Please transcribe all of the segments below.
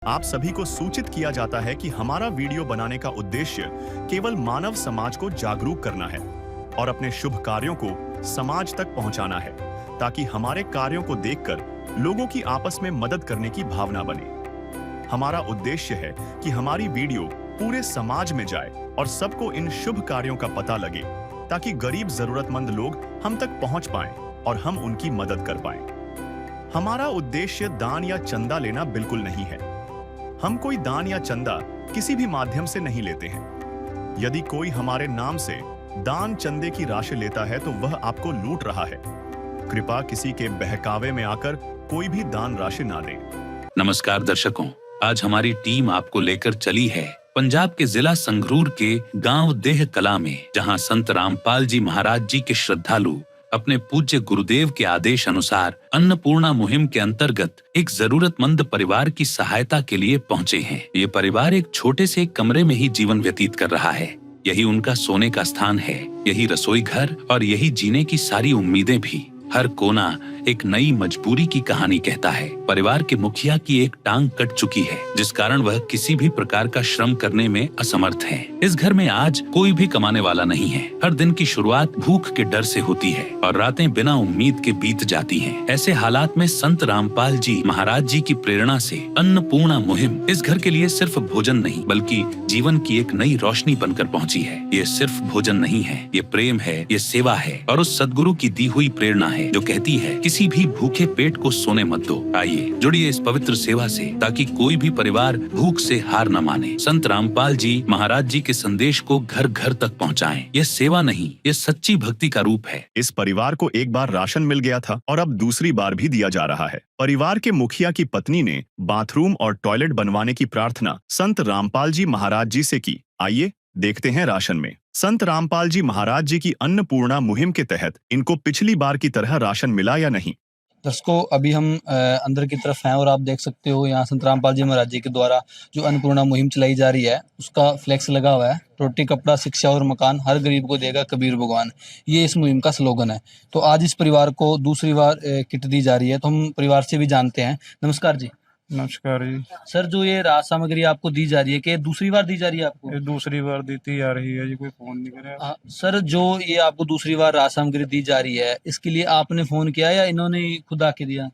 आप सभी को सूचित किया जाता है कि हमारा वीडियो बनाने का उद्देश्य केवल मानव समाज को जागरूक करना है और अपने शुभ कार्यों को समाज तक पहुंचाना है, ताकि हमारे कार्यों को देखकर लोगों की आपस में मदद करने की भावना बने। हमारा उद्देश्य है कि हमारी वीडियो पूरे समाज में जाए और सबको इन शुभ कार्यों का पता लगे, ताकि गरीब जरूरतमंद लोग हम तक पहुंच पाएं और हम उनकी मदद कर पाएं। हमारा उद्देश्य दान या चंदा लेना बिल्कुल नहीं है। हम कोई दान या चंदा किसी भी माध्यम से नहीं लेते हैं। यदि कोई हमारे नाम से दान चंदे की राशि लेता है तो वह आपको लूट रहा है। कृपया किसी के बहकावे में आकर कोई भी दान राशि ना दें। नमस्कार दर्शकों, आज हमारी टीम आपको लेकर चली है पंजाब के जिला संगरूर के गांव देह कला में, जहां संत रामपाल जी महाराज जी के श्रद्धालु अपने पूज्य गुरुदेव के आदेश अनुसार अन्नपूर्णा मुहिम के अंतर्गत एक जरूरतमंद परिवार की सहायता के लिए पहुंचे हैं। ये परिवार एक छोटे से कमरे में ही जीवन व्यतीत कर रहा है। यही उनका सोने का स्थान है, यही रसोई घर और यही जीने की सारी उम्मीदें भी। हर कोना एक नई मजबूरी की कहानी कहता है। परिवार के मुखिया की एक टांग कट चुकी है, जिस कारण वह किसी भी प्रकार का श्रम करने में असमर्थ है। इस घर में आज कोई भी कमाने वाला नहीं है। हर दिन की शुरुआत भूख के डर से होती है और रातें बिना उम्मीद के बीत जाती हैं। ऐसे हालात में संत रामपाल जी महाराज जी की प्रेरणा से अन्नपूर्णा मुहिम इस घर के लिए सिर्फ भोजन नहीं, बल्कि जीवन की एक नई रोशनी बनकर पहुंची है। ये सिर्फ भोजन नहीं है, ये प्रेम है, ये सेवा है और उस सदगुरु की दी हुई प्रेरणा है जो कहती है, किसी भी भूखे पेट को सोने मत दो। आइए जुड़िए इस पवित्र सेवा से, ताकि कोई भी परिवार भूख से हार न माने। संत रामपाल जी महाराज जी के संदेश को घर घर तक पहुंचाएं। यह सेवा नहीं, ये सच्ची भक्ति का रूप है। इस परिवार को एक बार राशन मिल गया था और अब दूसरी बार भी दिया जा रहा है। परिवार के मुखिया की पत्नी ने बाथरूम और टॉयलेट बनवाने की प्रार्थना संत रामपाल जी महाराज जी से की। आइए देखते हैं राशन में। संत रामपाल जी महाराज जी की अन्नपूर्णा मुहिम के तहत इनको पिछली बार की तरह राशन मिला या नहीं। दर्शकों, अभी हम अंदर की तरफ हैं और आप देख सकते हो यहाँ संत रामपाल जी महाराज जी के द्वारा जो अन्नपूर्णा मुहिम चलाई जा रही है, उसका फ्लेक्स लगा हुआ है। रोटी कपड़ा शिक्षा और मकान हर गरीब को देगा कबीर भगवान, ये इस मुहिम का स्लोगन है। तो आज इस परिवार को दूसरी बार किट दी जा रही है, तो हम परिवार से भी जानते हैं। नमस्कार जी। नमस्कार जी। सर, जो ये राहत सामग्री आपको दी जा रही है, कि दूसरी बार दी जा रही है आपको? ये दूसरी बार देती आ रही है जी, कोई फोन नहीं करे। सर, जो ये आपको दूसरी बार राहत सामग्री दी जा रही है, इसके लिए आपने फोन किया या इन्होंने खुद आके दिया?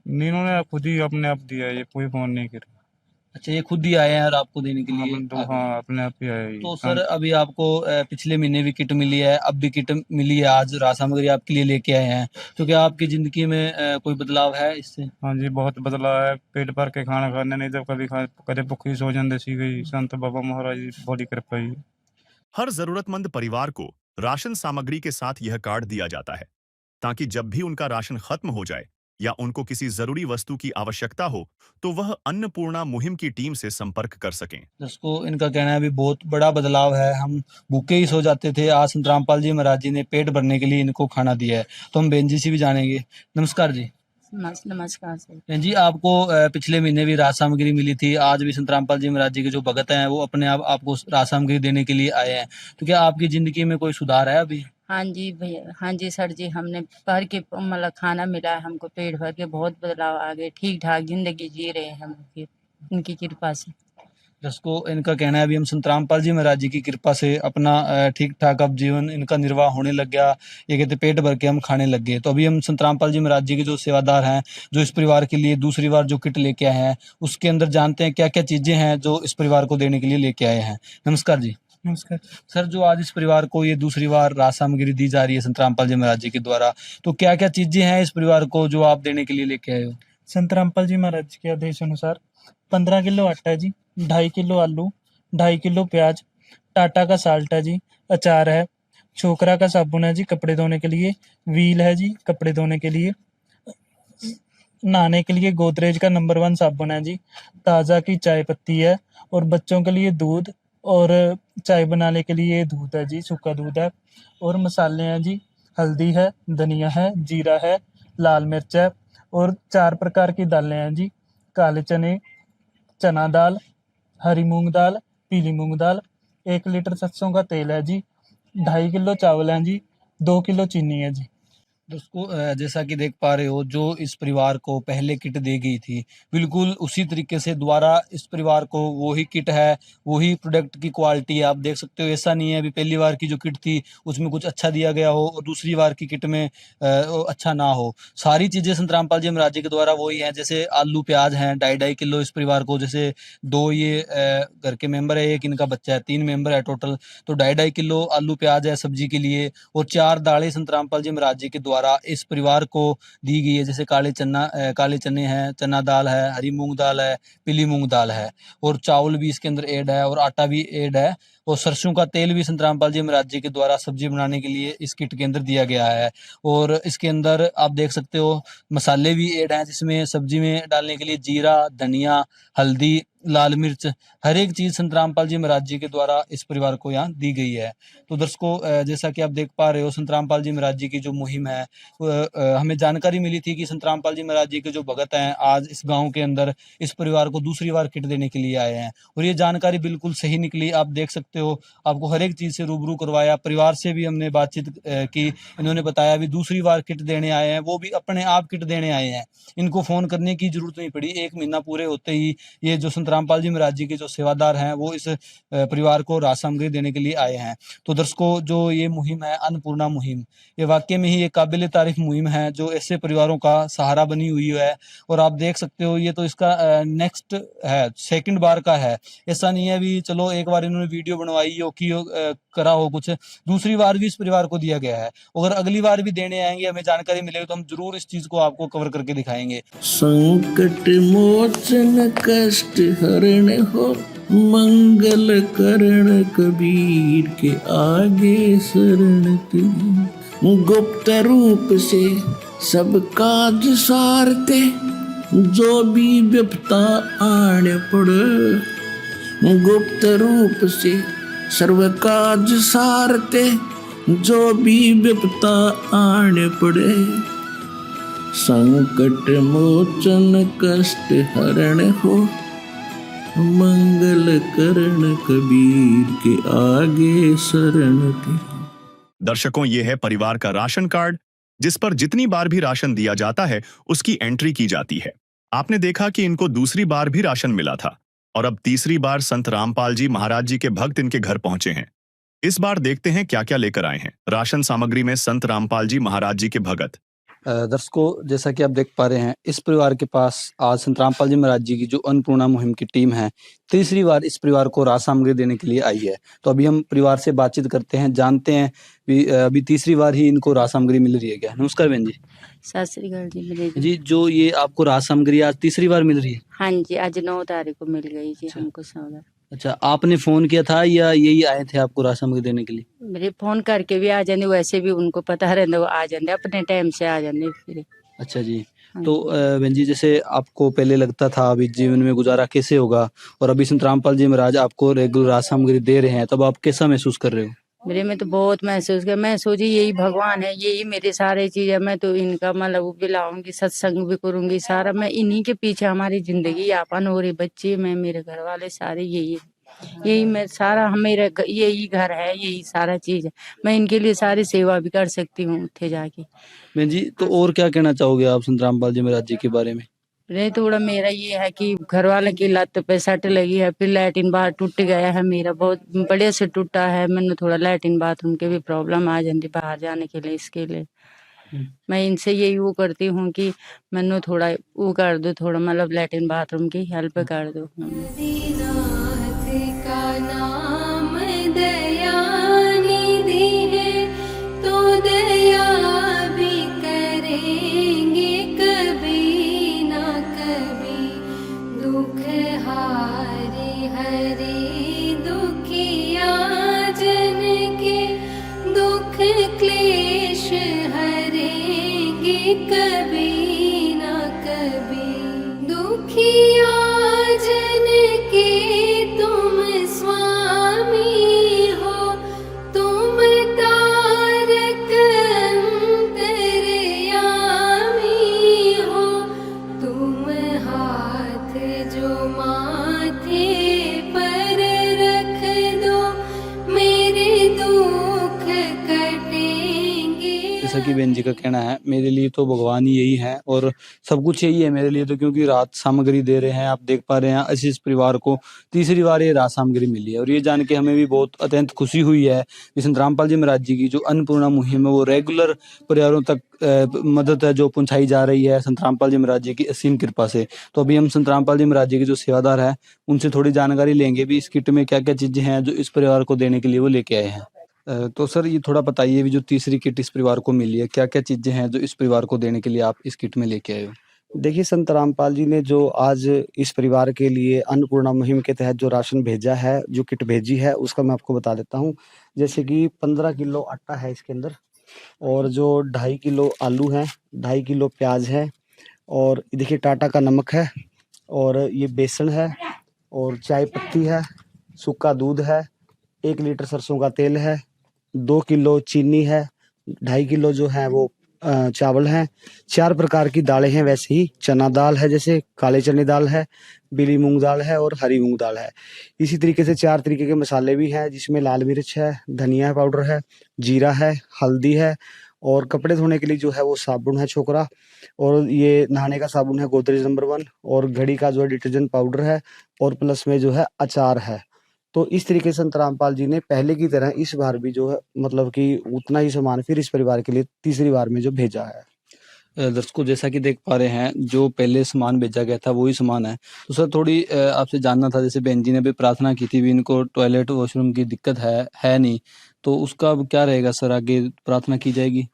इन्होंने खुद ही अपने आप दिया है, ये कोई फोन नहीं करे। अच्छा, ये खुद ही आए हैं और आपको देने के लिए? हाँ, अपने आप ही आया ये। तो सर, अभी आपको पिछले महीने भी किट मिली है, अब भी किट मिली है, आज राहत सामग्री आपके लिए लेके आए हैं। तो क्या आपकी जिंदगी में कोई बदलाव है इससे? हाँ जी, बहुत बदलाव है। पेट भर के खाना खाने नहीं तो कभी भुखी सो जाते सी गई। संत बाबा महाराज जी बड़ी कृपा जी। हर जरूरतमंद परिवार को राशन सामग्री के साथ यह कार्ड दिया जाता है, ताकि जब भी उनका राशन खत्म हो जाए या उनको किसी जरूरी वस्तु की आवश्यकता हो तो वह अन्नपूर्णा मुहिम की टीम से संपर्क कर सकें। जिसको इनका कहना है अभी बहुत बड़ा बदलाव है, हम भूखे ही सो जाते थे, आज संत रामपाल जी महाराज जी ने पेट भरने के लिए इनको खाना दिया है। तो हम बहन जी से भी जानेंगे। नमस्कार जी। नमस्कार सर। बहन जी, आपको पिछले महीने भी राहत सामग्री मिली थी, आज भी संत रामपाल जी महाराज जी के जो भगत हैं वो अपने आप आपको राहत सामग्री देने के लिए आए हैं। तो क्या आपकी जिंदगी में कोई सुधार है अभी? हाँ जी भैया, हाँ जी सर जी, हमने भर के मतलब खाना मिला है हमको, पेट भर के बहुत बदलाव आ गए, ठीक ठाक जिंदगी जी रहे हैं हम उनकी कृपा से। जिसको इनका कहना है अभी हम संत रामपाल जी महाराज जी की कृपा से अपना ठीक ठाक अब जीवन इनका निर्वाह होने लग गया। ये कहते पेट भर के हम खाने लग गए। तो अभी हम संत रामपाल जी महाराज जी के जो सेवादार हैं, जो इस परिवार के लिए दूसरी बार जो किट लेके आए हैं, उसके अंदर जानते हैं क्या क्या चीजें हैं जो इस परिवार को देने के लिए लेके आए हैं। नमस्कार जी। नमस्कार सर, जो आज इस परिवार को ये दूसरी बार राहत सामग्री दी जा रही है संत रामपाल जी महाराज जी के द्वारा, तो क्या क्या चीजें हैं इस परिवार को जो आप देने के लिए लेके आए हो? संत रामपाल जी महाराज के आदेश अनुसार 15 किलो आटा जी, 2.5 किलो आलू, 2.5 किलो प्याज, टाटा का साल्ट है जी, अचार है, छोकरा का साबुन है जी कपड़े धोने के लिए, व्हील है जी कपड़े धोने के लिए, नहाने के लिए गोदरेज का नंबर 1 साबुन है जी, ताज़ा की चाय पत्ती है और बच्चों के लिए दूध और चाय बनाने के लिए दूध है जी, सूखा दूध है और मसाले हैं जी, हल्दी है, धनिया है, जीरा है, लाल मिर्च है और 4 प्रकार की दालें हैं जी, काले चने, चना दाल, हरी मूंग दाल, पीली मूंग दाल, 1 लीटर सरसों का तेल है जी, 2.5 किलो चावल है जी, 2 किलो चीनी है जी। दोस्तों जैसा कि देख पा रहे हो, जो इस परिवार को पहले किट दी गई थी, बिल्कुल उसी तरीके से दोबारा इस परिवार को वही किट है, वही प्रोडक्ट की क्वालिटी है। आप देख सकते हो, ऐसा नहीं है अभी पहली बार की जो किट थी उसमें कुछ अच्छा दिया गया हो और दूसरी बार की किट में वो अच्छा ना हो। सारी चीज़ें संत रामपाल जी महाराज जी के द्वारा वही हैं। जैसे आलू प्याज हैं 2.5 किलो इस परिवार को, जैसे 2 ये घर के मेंबर है, एक इनका बच्चा है, 3 मेंबर है टोटल, तो 2.5 किलो आलू प्याज है सब्जी के लिए, और 4 दालें संत रामपाल जी महाराज जी के द्वारा इस परिवार को दी गई है। जैसे काले चने हैं, चना दाल है, हरी मूंग दाल है, पीली मूंग दाल है, और चावल भी इसके अंदर ऐड है, और आटा भी ऐड है, और सरसों का तेल भी संत रामपाल जी महाराज जी के द्वारा सब्जी बनाने के लिए इस किट के अंदर दिया गया है। और इसके अंदर आप देख सकते हो मसाले भी ऐड हैं, जिसमें सब्जी में डालने के लिए जीरा, धनिया, हल्दी, लाल मिर्च, हर एक चीज़ संत रामपाल जी महाराज जी के द्वारा इस परिवार को यहाँ दी गई है। तो दर्शकों जैसा कि आप देख पा रहे हो, संत रामपाल जी महाराज जी की जो मुहिम है, हमें जानकारी मिली थी कि संत रामपाल जी महाराज जी के जो भगत हैं आज इस गांव के अंदर इस परिवार को दूसरी बार किट देने के लिए आए हैं, और ये जानकारी बिल्कुल सही निकली। आप देख सकते हो, आपको हर एक चीज़ से रूबरू करवाया, परिवार से भी हमने बातचीत की, इन्होंने बताया भी दूसरी बार किट देने आए हैं, वो भी अपने आप किट देने आए हैं, इनको फ़ोन करने की जरूरत नहीं पड़ी। 1 महीना पूरे होते ही ये जो संत रामपाल जी महाराज जी के जो सेवादार हैं वो इस परिवार को राशन सामग्री देने के लिए आए हैं। तो दर्शकों, जो ये मुहिम है अन्नपूर्णा मुहिम, ये वाकई में ही एक काबिल तारीफ मुहिम है जो ऐसे परिवारों का सहारा बनी हुई है। और आप देख सकते हो, ये तो इसका नेक्स्ट है, सेकंड बार का है। ऐसा नहीं है अभी चलो एक बार इन्होंने वीडियो बनवाई हो कि करा हो कुछ, दूसरी बार भी इस परिवार को दिया गया है। अगर अगली बार भी देने आएंगे, हमें जानकारी मिलेगी तो हम जरूर इस चीज को आपको कवर करके दिखाएंगे। संकट मोचन कष्ट हरण हो, मंगल करण कबीर के आगे शरण तेरी। गुप्त रूप से सब काज सारते, जो भी विपता आने पड़े। गुप्त रूप से सर्व काज सारते, जो भी विपता आने पड़े। संकट मोचन कष्ट हरण हो, मंगल करण कबीर के आगे शरण तेरी। दर्शकों, ये है परिवार का राशन कार्ड, जिस पर जितनी बार भी राशन दिया जाता है उसकी एंट्री की जाती है। आपने देखा कि इनको दूसरी बार भी राशन मिला था, और अब तीसरी बार संत रामपाल जी महाराज जी के भक्त इनके घर पहुंचे हैं। इस बार देखते हैं क्या क्या लेकर आए हैं राशन सामग्री में संत रामपाल जी महाराज जी के भगत। दर्शकों, जैसा कि आप देख पा रहे हैं, इस परिवार के पास आज संत रामपाल जी महाराज जी की जो अन्नपूर्णा मुहिम की टीम है, तीसरी बार इस परिवार को राशन सामग्री देने के लिए आई है। तो अभी हम परिवार से बातचीत करते हैं, जानते हैं अभी तीसरी बार ही इनको राशन सामग्री मिल रही है क्या। नमस्कार बहन जी। सत श्री अकाल जी। मिलेगी जी, जो ये आपको राशन सामग्री आज तीसरी बार मिल रही है? हाँ जी, आज 9 तारीख को मिल गई जी हमको सौदा। अच्छा, आपने फोन किया था या यही आए थे आपको राशन सामग्री देने के लिए? मेरे फोन करके भी आ जाते, वैसे भी उनको पता रहता, वो आ जाते अपने टाइम से आ जाते फिर। अच्छा जी। हाँ तो बहन जी, जैसे आपको पहले लगता था अभी जीवन में गुजारा कैसे होगा, और अभी संत रामपाल जी महाराज आपको रेगुलर राशन सामग्री दे रहे हैं, तब आप कैसा महसूस कर रहे हो? मेरे में तो बहुत महसूस किया। मैं सोची यही भगवान है, यही मेरे सारे चीज है। मैं तो इनका मतलब वो भी लाऊंगी, सत्संग भी करूंगी, सारा मैं इन्हीं के पीछे हमारी जिंदगी यापन हो रही। बच्चे, मैं, मेरे घर वाले सारे यही मैं सारा, मेरा यही घर है, यही सारा चीज है। मैं इनके लिए सारी सेवा भी कर सकती हूँ उठे जाके। बहन जी, तो और क्या कहना चाहोगे आप संत रामपाल जी महाराज जी के बारे में? नहीं, थोड़ा मेरा ये है कि घर वाले की लत पे सट लगी है, फिर लैट्रिन बाहर टूट गया है, मेरा बहुत बड़े से टूटा है। मैंने थोड़ा लैट्रिन बाथरूम के भी प्रॉब्लम आ जाती बाहर जाने के लिए, इसके लिए मैं इनसे यही वो करती हूँ कि मैंने थोड़ा वो कर दो, थोड़ा मतलब लैट्रिन बाथरूम की हेल्प कर दो। कभी ना कभी दुखिया जन के तुम स्वामी हो, तुम तारक अंतर्यामी हो, तुम हाथ जो माथे पर रख दो, मेरे दुख कटेंगे। जैसा जैसा कि बहन जी का कहना है, मेरे लिए तो भगवान ही यही है और सब कुछ यही है मेरे लिए तो, क्योंकि राहत सामग्री दे रहे हैं। आप देख पा रहे हैं इस परिवार को तीसरी बार ये राहत सामग्री मिली है और ये जान के हमें भी बहुत अत्यंत खुशी हुई है कि संत रामपाल जी महाराज जी की जो अन्नपूर्णा मुहिम है वो रेगुलर परिवारों तक मदद है जो पहुंचाई जा रही है संत रामपाल जी महाराज जी की असीम कृपा से। तो अभी हम संत रामपाल जी महाराज जी के जो सेवादार है उनसे थोड़ी जानकारी लेंगे भी इस किट में क्या क्या चीजें हैं जो इस परिवार को देने के लिए वो लेके आए हैं। तो सर ये थोड़ा बताइए भी जो तीसरी किट इस परिवार को मिली है क्या क्या चीजें हैं जो इस परिवार को देने के लिए आप इस किट में लेके आए हो। देखिए, संत रामपाल जी ने जो आज इस परिवार के लिए अन्नपूर्णा मुहिम के तहत जो राशन भेजा है, जो किट भेजी है, उसका मैं आपको बता देता हूँ। जैसे कि 15 किलो आटा है इसके अंदर और जो 2.5 किलो आलू है, 2.5 किलो प्याज है और देखिए टाटा का नमक है और ये बेसन है और चाय पत्ती है, सूखा दूध है, 1 लीटर सरसों का तेल है, 2 किलो चीनी है, 2.5 किलो जो है वो चावल हैं, 4 प्रकार की दालें हैं। वैसे ही चना दाल है, जैसे काले चने दाल है, पीली मूंग दाल है और हरी मूंग दाल है। इसी तरीके से 4 तरीके के मसाले भी हैं जिसमें लाल मिर्च है, धनिया पाउडर है, जीरा है, हल्दी है और कपड़े धोने के लिए जो है वो साबुन है छोकरा और ये नहाने का साबुन है गोदरेज नंबर 1 और घड़ी का जो है डिटर्जेंट पाउडर है और प्लस में जो है अचार है। तो इस तरीके से संत रामपाल जी ने पहले की तरह इस बार भी जो है मतलब कि उतना ही सामान फिर इस परिवार के लिए तीसरी बार में जो भेजा है। दर्शकों जैसा कि देख पा रहे हैं जो पहले सामान भेजा गया था वही सामान है। तो सर थोड़ी आपसे जानना था, जैसे बहन जी ने भी प्रार्थना की थी भी इनको टॉयलेट वॉशरूम की दिक्कत है नहीं, तो उसका अब क्या रहेगा सर, आगे प्रार्थना की जाएगी।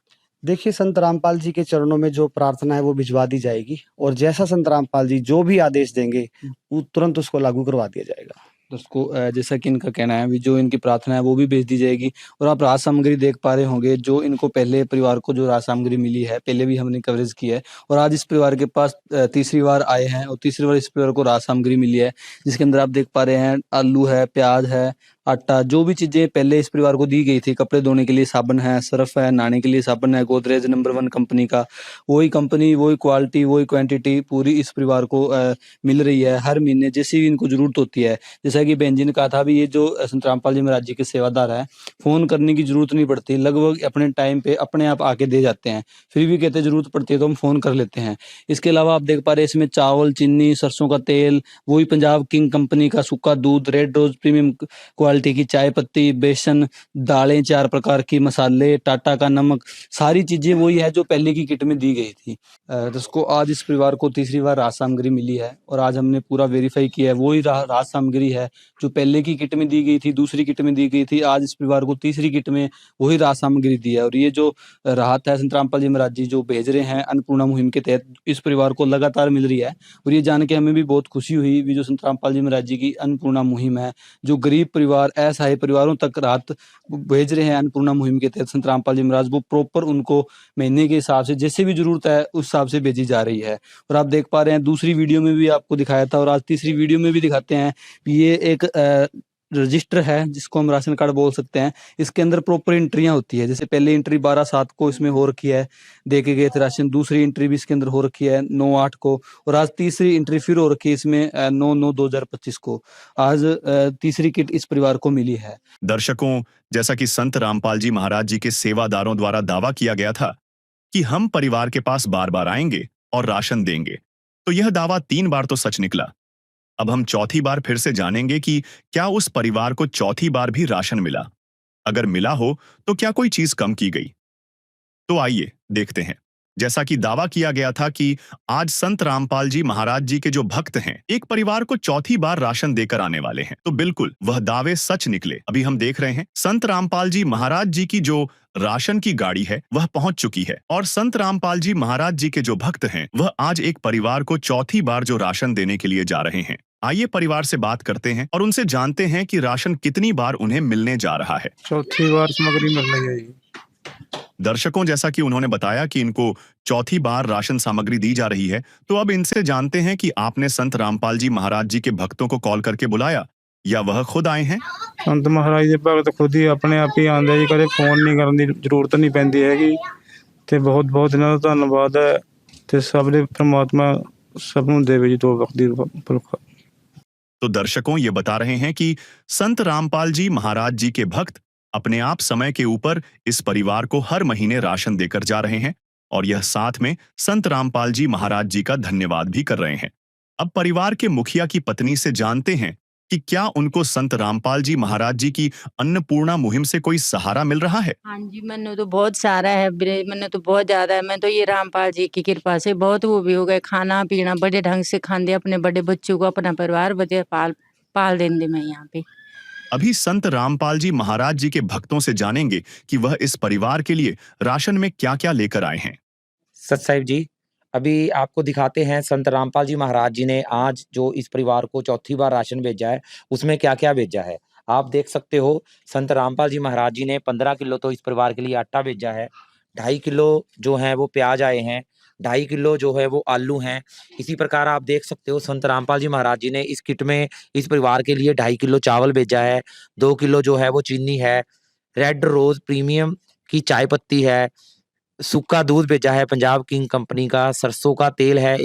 देखिए, संत रामपाल जी के चरणों में जो प्रार्थना है वो भिजवा दी जाएगी और जैसा संत रामपाल जी जो भी आदेश देंगे वो तुरंत उसको लागू करवा दिया जाएगा। दोस्तों जैसा कि इनका कहना है भी जो इनकी प्रार्थना है वो भी भेज दी जाएगी। और आप राहत सामग्री देख पा रहे होंगे जो इनको पहले परिवार को जो राहत सामग्री मिली है पहले भी हमने कवरेज की है और आज इस परिवार के पास तीसरी बार आए हैं और तीसरी बार इस परिवार को राहत सामग्री मिली है जिसके अंदर आप देख पा रहे हैं आलू है, प्याज है, आटा, जो भी चीजें पहले इस परिवार को दी गई थी, कपड़े धोने के लिए साबुन है, सर्फ है, नहाने के लिए साबुन है, गोदरेज नंबर 1 कंपनी का, वही कंपनी, वही क्वालिटी, वही क्वांटिटी पूरी इस परिवार को मिल रही है हर महीने जैसी भी इनको जरूरत होती है। जैसा कि बहन जी ने कहा था भी ये जो संत रामपाल जी महाराज जी के सेवादार है फोन करने की जरूरत नहीं पड़ती, लगभग अपने टाइम पे अपने आप आके दे जाते हैं, फिर भी कहते जरूरत पड़ती है तो हम फोन कर लेते हैं। इसके अलावा आप देख पा रहे हैं इसमें चावल, चीनी, सरसों का तेल, वही पंजाब किंग कंपनी का सूखा दूध, रेड रोज प्रीमियम क्वालिटी की चाय पत्ती, बेसन, दालें, 4 प्रकार की मसाले, टाटा का नमक, सारी चीजें वही है जो पहले की किट में दी गई थी। जिसको आज इस परिवार को तीसरी बार राहत सामग्री मिली है और आज हमने पूरा वेरीफाई किया है वही राहत सामग्री है जो पहले की किट में दी गई थी, दूसरी किट में दी गई थी, आज इस परिवार को तीसरी किट में वही राहत सामग्री दी है। और ये जो राहत है संत रामपाल जी महाराज जी जो भेज रहे हैं अन्नपूर्णा मुहिम के तहत इस परिवार को लगातार मिल रही है और ये जान के हमें भी बहुत खुशी हुई भी जो संत रामपाल जी महाराज जी की अन्नपूर्णा मुहिम है जो गरीब परिवार, असहाय परिवारों तक राहत भेज रहे हैं अन्नपूर्णा मुहिम के तहत संत रामपाल जी महाराज, वो प्रॉपर उनको महीने के हिसाब से जैसे भी जरूरत है उस हिसाब से भेजी जा रही है। और आप देख पा रहे हैं दूसरी वीडियो में भी आपको दिखाया था और आज तीसरी वीडियो में भी दिखाते हैं। ये एक रजिस्टर है जिसको हम राशन कार्ड बोल सकते हैं, इसके अंदर प्रॉपर एंट्रियां होती है। जैसे पहली एंट्री 12/7 को इसमें हो रखी है, देखे गए थे राशन, दूसरी एंट्री भी इसके अंदर हो रखी है 9/8 को और आज तीसरी एंट्री फिर हो रखी है इसमें 9/9/2025 को। आज तीसरी किट इस परिवार को मिली है। दर्शकों, जैसा कि संत रामपाल जी महाराज जी के सेवादारों द्वारा दावा किया गया था कि हम परिवार के पास बार बार आएंगे और राशन देंगे, तो यह दावा 3 बार तो सच निकला। अब हम चौथी बार फिर से जानेंगे कि क्या उस परिवार को चौथी बार भी राशन मिला। अगर मिला हो तो क्या कोई चीज कम की गई। तो आइए देखते हैं। जैसा कि दावा किया गया था कि आज संत रामपाल जी महाराज जी के जो भक्त हैं एक परिवार को चौथी बार राशन देकर आने वाले हैं, तो बिल्कुल वह दावे सच निकले। अभी हम देख रहे हैं संत रामपाल जी महाराज जी की जो राशन की गाड़ी है वह पहुंच चुकी है और संत रामपाल जी महाराज जी के जो भक्त हैं वह आज एक परिवार को चौथी बार जो राशन देने के लिए जा रहे हैं। आइए परिवार से बात करते हैं और उनसे जानते हैं कि राशन कितनी बार उन्हें मिलने जा रहा है। चौथी बार सामग्री मिल रही है। दर्शकों, जैसा कि उन्होंने बताया कि इनको चौथी बार राशन सामग्री दी जा रही है, तो अब इनसे जानते हैं कि आपने संत रामपाल जी महाराज जी के भक्तों को कॉल करके बुलाया या वह खुद आए हैं। संत महाराज ਦੇ ਭਗਤ खुद ही अपने आप ही आंदे जी, कदे फोन नहीं करने की जरूरत नहीं पैंदी हैगी ਤੇ बहुत बहुत ਇਹਨਾਂ ਦਾ ਧੰਨਵਾਦ ਹੈ ਤੇ ਸਭ ਦੇ ਪ੍ਰਮਾਤਮਾ ਸਭ ਨੂੰ ਦੇਵੇ ਜੀ 2 ਵਕਤ ਦੀ ਭੁੱਖ। तो दर्शकों, ये बता रहे हैं कि संत रामपाल जी महाराज जी के भक्त अपने आप समय के ऊपर इस परिवार को हर महीने राशन देकर जा रहे हैं और यह साथ में संत रामपाल जी महाराज जी का धन्यवाद भी कर रहे हैं। अब परिवार के मुखिया की पत्नी से जानते हैं कि क्या उनको संत रामपाल जी महाराज जी की अन्नपूर्णा मुहिम से कोई सहारा मिल रहा है। हाँ जी, मैंने तो बहुत सारा है, मैंने तो बहुत ज्यादा है। मैं तो ये रामपाल जी की कृपा से बहुत वो भी हो गए, खाना पीना बड़े ढंग से खाते, अपने बड़े बच्चों को अपना परिवार बड़े पाल देंगे मैं यहाँ पे। अभी संत रामपाल जी महाराज जी के भक्तों से जानेंगे कि वह इस परिवार के लिए राशन में क्या-क्या लेकर आए हैं। सत साहिब जी, अभी आपको दिखाते हैं संत रामपाल जी महाराज जी ने आज जो इस परिवार को चौथी बार राशन भेजा है, उसमें क्या-क्या भेजा है। आप देख सकते हो, संत रामपाल जी महाराज जी ने 15 किलो तो इस परिवार के लिए आटा भेजा है, 2.5 किलो जो है वो प्याज आए हैं, 2.5 किलो जो है वो आलू हैं। इसी प्रकार आप देख सकते हो संत रामपाल जी महाराज जी ने इस किट में इस परिवार के लिए 2.5 किलो चावल भेजा है, 2 किलो जो है वो चीनी है, रेड रोज प्रीमियम की चाय पत्ती है, सूखा दूध भेजा है पंजाब किंग कंपनी का, सरसों का तेल है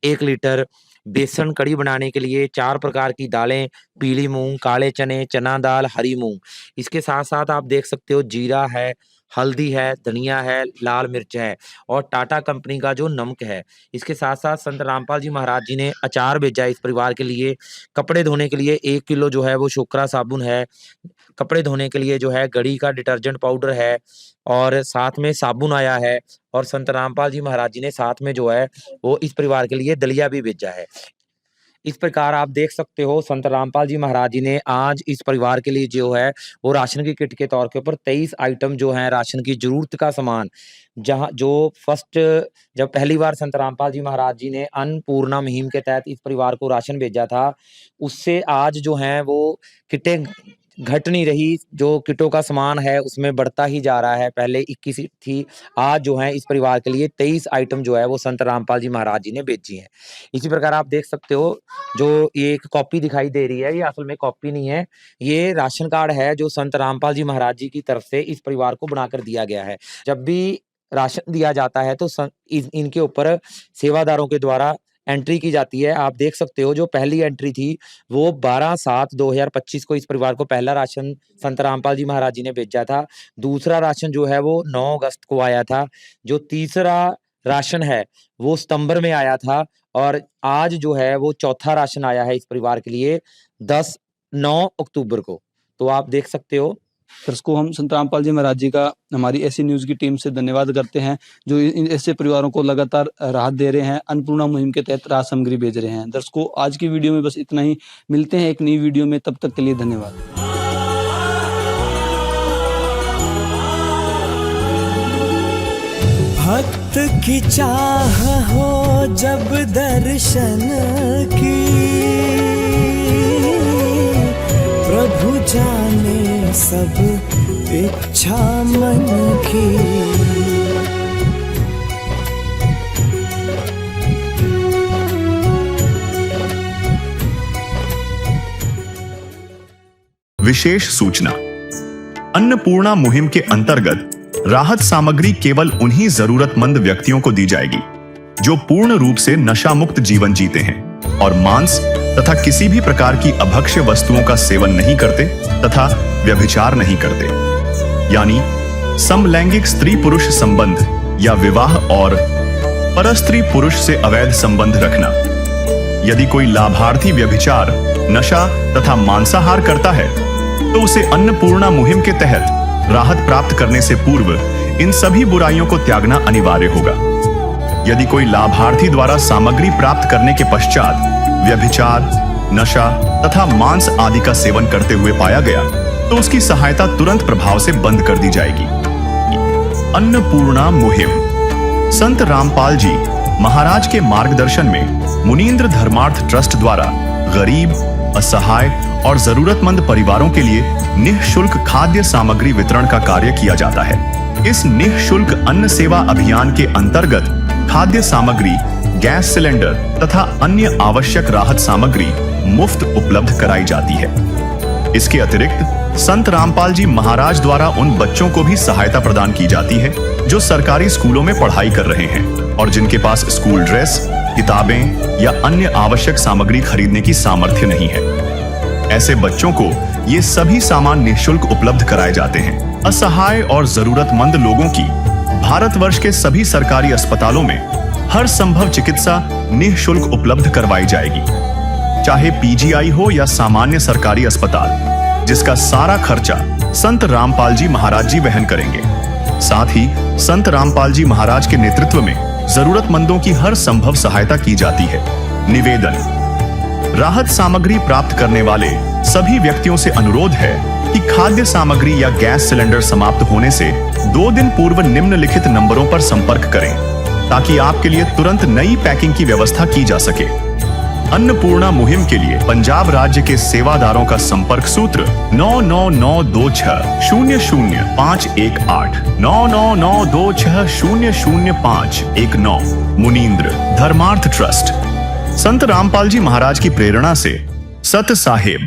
1 लीटर, बेसन कड़ी बनाने के लिए 4 प्रकार की दालें, पीली मूंग, काले चने, चना दाल, हरी मूंग। इसके साथ साथ आप देख सकते हो जीरा है, हल्दी है, धनिया है, लाल मिर्च है और टाटा कंपनी का जो नमक है। इसके साथ साथ संत रामपाल जी महाराज जी ने अचार भेजा है इस परिवार के लिए। कपड़े धोने के लिए 1 किलो जो है वो शोकरा साबुन है, कपड़े धोने के लिए जो है गड़ी का डिटर्जेंट पाउडर है और साथ में साबुन आया है। और संत रामपाल जी महाराज जी ने साथ में जो है वो इस परिवार के लिए दलिया भी भेजा है। इस प्रकार आप देख सकते हो संत रामपाल जी महाराज जी ने आज इस परिवार के लिए जो है वो राशन की किट के तौर के ऊपर 23 आइटम जो है राशन की जरूरत का सामान, जहां जो फर्स्ट जब पहली बार संत रामपाल जी महाराज जी ने अन्नपूर्णा मुहिम के तहत इस परिवार को राशन भेजा था, उससे आज जो है वो किटें घट नहीं रही, जो किटों का सामान है उसमें बढ़ता ही जा रहा है। पहले 21 थी, आज जो है इस परिवार के लिए 23 आइटम जो है वो संत रामपाल जी महाराज जी ने भेजी हैं। इसी प्रकार आप देख सकते हो जो ये एक कॉपी दिखाई दे रही है, ये असल में कॉपी नहीं है, ये राशन कार्ड है जो संत रामपाल जी महाराज जी की तरफ से इस परिवार को बनाकर दिया गया है। जब भी राशन दिया जाता है तो इनके ऊपर सेवादारों के द्वारा एंट्री की जाती है। आप देख सकते हो जो पहली एंट्री थी वो 12/7/2025 को इस परिवार को पहला राशन संत रामपाल जी महाराज जी ने भेजा था। दूसरा राशन जो है वो 9 अगस्त को आया था। जो तीसरा राशन है वो सितंबर में आया था और आज जो है वो चौथा राशन आया है इस परिवार के लिए 9 अक्टूबर को। तो आप देख सकते हो। दर्शकों, हम संत रामपाल जी महाराज जी का हमारी ऐसी न्यूज़ की टीम से धन्यवाद करते हैं जो इन ऐसे परिवारों को लगातार राहत दे रहे हैं, अन्नपूर्णा मुहिम के तहत राहत सामग्री भेज रहे हैं। दर्शकों, आज की वीडियो में बस इतना ही। मिलते हैं एक नई वीडियो में, तब तक के लिए धन्यवाद। भक्त की चाह हो जब दर्शन की, प्रभु जाने सब इच्छा मन की। विशेष सूचना। अन्नपूर्णा मुहिम के अंतर्गत राहत सामग्री केवल उन्हीं जरूरतमंद व्यक्तियों को दी जाएगी जो पूर्ण रूप से नशा मुक्त जीवन जीते हैं और मांस तथा किसी भी प्रकार की अभक्ष्य वस्तुओं का सेवन नहीं करते तथा व्यभिचार नहीं करते, यानी समलैंगिक स्त्री पुरुष संबंध या विवाह और परस्त्री पुरुष से अवैध संबंध रखना। यदि कोई लाभार्थी व्यभिचार, नशा तथा मांसाहार करता है तो उसे अन्नपूर्णा मुहिम के तहत राहत प्राप्त करने से पूर्व इन सभी बुराइयों को त्यागना अनिवार्य होगा। यदि कोई लाभार्थी द्वारा सामग्री प्राप्त करने के पश्चात व्यभिचार, नशा तथा मांस आदि का सेवन करते हुए पाया गया तो उसकी सहायता तुरंत प्रभाव से बंद कर दी जाएगी। अन्नपूर्णा मुहिम संत रामपाल जी महाराज के मार्गदर्शन में मुनीन्द्र धर्मार्थ ट्रस्ट द्वारा गरीब, असहाय और जरूरतमंद परिवारों के लिए निःशुल्क खाद्य सामग्री वितरण का कार्य किया जाता है। इस निःशुल्क अन्न सेवा अभियान के अंतर्गत खाद्य सामग्री, गैस सिलेंडर तथा अन्य आवश्यक राहत सामग्री मुफ्त उपलब्ध कराई जाती है। इसके अतिरिक्त संत रामपाल जी महाराज द्वारा उन बच्चों को भी सहायता प्रदान की जाती है जो सरकारी स्कूलों में पढ़ाई कर रहे हैं और जिनके पास स्कूल ड्रेस, किताबें या अन्य आवश्यक सामग्री खरीदने की सामर्थ्य नहीं है। ऐसे बच्चों को ये सभी सामान निःशुल्क उपलब्ध कराए जाते हैं। असहाय और जरूरतमंद लोगों की भारतवर्ष के सभी सरकारी अस्पतालों में हर संभव चिकित्सा निःशुल्क उपलब्ध करवाई जाएगी, चाहे पीजीआई हो या सामान्य सरकारी अस्पताल, जिसका सारा खर्चा संत रामपाल जी महाराज जी वहन करेंगे। साथ ही संत रामपाल जी महाराज के नेतृत्व में जरूरतमंदों की हर संभव सहायता की जाती है। निवेदन: राहत सामग्री प्राप्त करने वाले सभी व्यक्तियों से अनुरोध है कि खाद्य सामग्री या गैस सिलेंडर समाप्त होने से 2 दिन पूर्व निम्नलिखित नंबरों पर संपर्क करें, ताकि आपके लिए तुरंत नई पैकिंग की व्यवस्था की जा सके। अन्नपूर्णा मुहिम के लिए पंजाब राज्य के सेवादारों का संपर्क सूत्र 9992600518 9992600519। मुनींद्र धर्मार्थ ट्रस्ट। संत रामपाल जी महाराज की प्रेरणा से सत साहेब